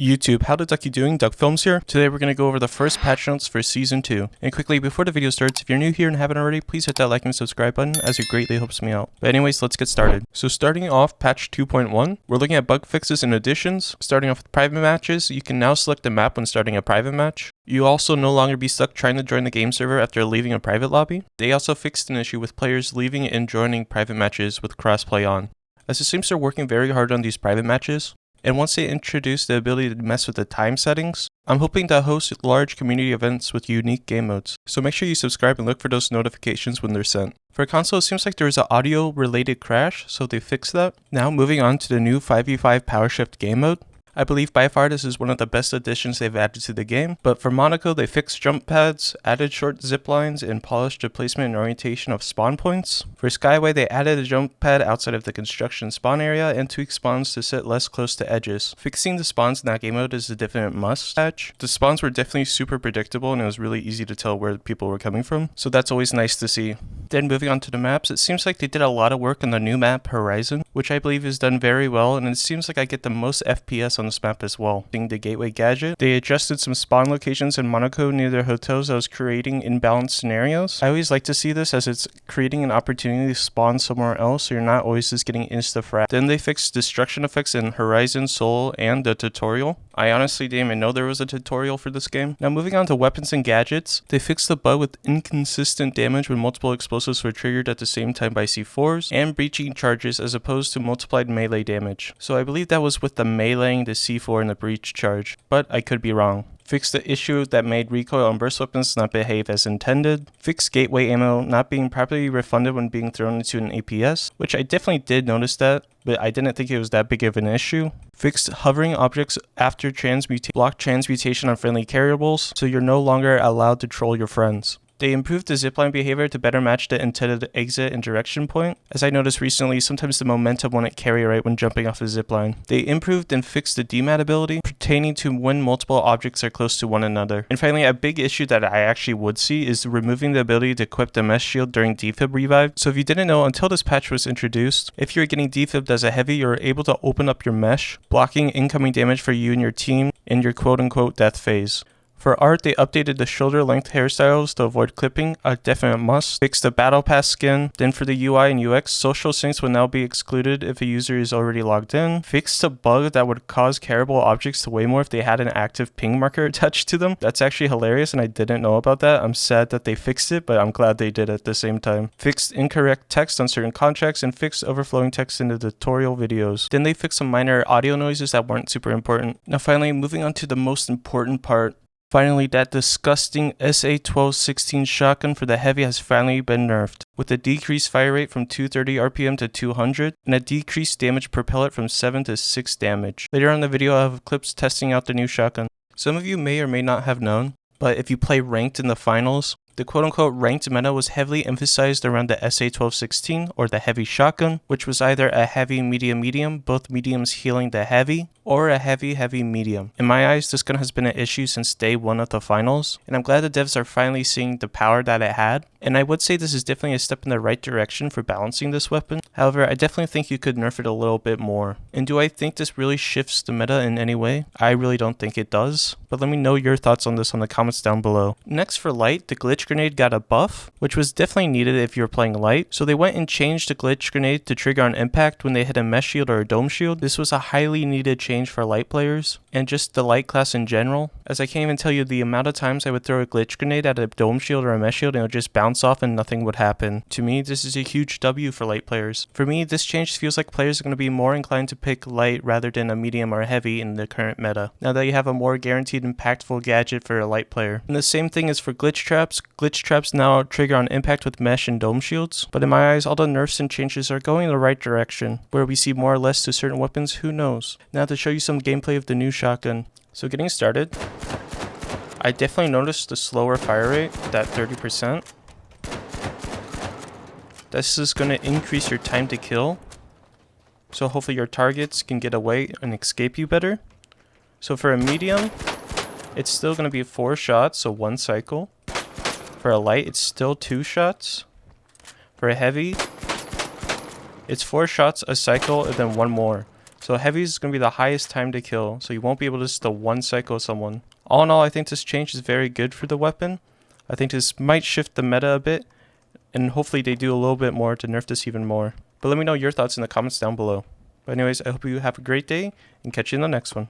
YouTube, how the duck you doing? Duck Films here. Today we're going to go over the first patch notes for Season 2. And quickly, before the video starts, if you're new here and haven't already, please hit that like and subscribe button as it greatly helps me out. But anyways, let's get started. So starting off patch 2.1, we're looking at bug fixes and additions. Starting off with private matches, you can now select the map when starting a private match. You also no longer be stuck trying to join the game server after leaving a private lobby. They also fixed an issue with players leaving and joining private matches with crossplay on, as it seems they're working very hard on these private matches. And once they introduce the ability to mess with the time settings, I'm hoping to host large community events with unique game modes. So make sure you subscribe and look for those notifications when they're sent. For console, it seems like there was an audio related crash, so they fixed that. Now moving on to the new 5v5 Power Shift game mode. I believe by far this is one of the best additions they've added to the game, but for Monaco they fixed jump pads, added short zip lines, and polished the placement and orientation of spawn points. For Skyway they added a jump pad outside of the construction spawn area and tweaked spawns to sit less close to edges. Fixing the spawns in that game mode is a definite must patch. The spawns were definitely super predictable and it was really easy to tell where people were coming from, so that's always nice to see. Then moving on to the maps, it seems like they did a lot of work on the new map Horizon, which I believe is done very well, and it seems like I get the most FPS on this map as well. Being the gateway gadget, they adjusted some spawn locations in Monaco near their hotels that was creating imbalanced scenarios. I always like to see this as it's creating an opportunity to spawn somewhere else so you're not always just getting insta-frag. Then they fixed destruction effects in Horizon, Soul, and the tutorial. I honestly didn't even know there was a tutorial for this game. Now moving on to weapons and gadgets, they fixed the bug with inconsistent damage when multiple explosives were triggered at the same time by C4s, and breaching charges as opposed to multiplied melee damage. So I believe that was with the meleeing, the C4, and the breach charge, but I could be wrong. Fixed the issue that made recoil on burst weapons not behave as intended. Fixed gateway ammo not being properly refunded when being thrown into an APS, which I definitely did notice that, but I didn't think it was that big of an issue. Fixed hovering objects after block transmutation on friendly carryables, so you're no longer allowed to troll your friends. They improved the zipline behavior to better match the intended exit and direction point. As I noticed recently, sometimes the momentum wouldn't carry right when jumping off a zipline. They improved and fixed the demat ability pertaining to when multiple objects are close to one another. And finally, a big issue that I actually would see is removing the ability to equip the mesh shield during defib revive. So if you didn't know, until this patch was introduced, if you're getting defibbed as a heavy, you're able to open up your mesh, blocking incoming damage for you and your team in your quote-unquote death phase. For art, they updated the shoulder length hairstyles to avoid clipping, a definite must. Fixed the battle pass skin. Then for the UI and UX, social syncs will now be excluded if a user is already logged in. Fixed a bug that would cause carryable objects to weigh more if they had an active ping marker attached to them. That's actually hilarious and I didn't know about that. I'm sad that they fixed it, but I'm glad they did at the same time. Fixed incorrect text on certain contracts and fixed overflowing text in the tutorial videos. Then they fixed some minor audio noises that weren't super important. Now finally, moving on to the most important part. Finally, that disgusting SA-1216 shotgun for the heavy has finally been nerfed, with a decreased fire rate from 230 RPM to 200, and a decreased damage per pellet from 7 to 6 damage. Later on in the video, I have clips testing out the new shotgun. Some of you may or may not have known, but if you play ranked in the finals, the quote-unquote ranked meta was heavily emphasized around the SA-1216, or the heavy shotgun, which was either a heavy medium, both mediums healing the heavy, or a heavy medium. In my eyes, this gun has been an issue since day one of the finals, and I'm glad the devs are finally seeing the power that it had, and I would say this is definitely a step in the right direction for balancing this weapon. However, I definitely think you could nerf it a little bit more. And do I think this really shifts the meta in any way? I really don't think it does, but let me know your thoughts on this on the comments down below. Next for light, the glitch grenade got a buff, which was definitely needed if you were playing light, so they went and changed the glitch grenade to trigger on impact when they hit a mesh shield or a dome shield. This was a highly needed change for light players, and just the light class in general, as I can't even tell you the amount of times I would throw a glitch grenade at a dome shield or a mesh shield and it would just bounce off and nothing would happen. To me, this is a huge W for light players. For me, this change feels like players are going to be more inclined to pick light rather than a medium or a heavy in the current meta, now that you have a more guaranteed impactful gadget for a light player. And the same thing is for glitch traps. Glitch traps now trigger on impact with mesh and dome shields, but in my eyes, all the nerfs and changes are going in the right direction. Where we see more or less to certain weapons, who knows? Now to show you some gameplay of the new shotgun. So getting started, I definitely noticed the slower fire rate, that 30%. This is going to increase your time to kill, so hopefully your targets can get away and escape you better. So for a medium, it's still going to be 4 shots, so 1 cycle. For a light, it's still 2 shots. For a heavy, it's 4 shots a cycle and then 1 more. So So heavy is going to be the highest time to kill, so you won't be able to just one psycho someone. All in all, I think this change is very good for the weapon. I think this might shift the meta a bit, and hopefully they do a little bit more to nerf this even more. But let me know your thoughts in the comments down below. But anyways, I hope you have a great day, and catch you in the next one.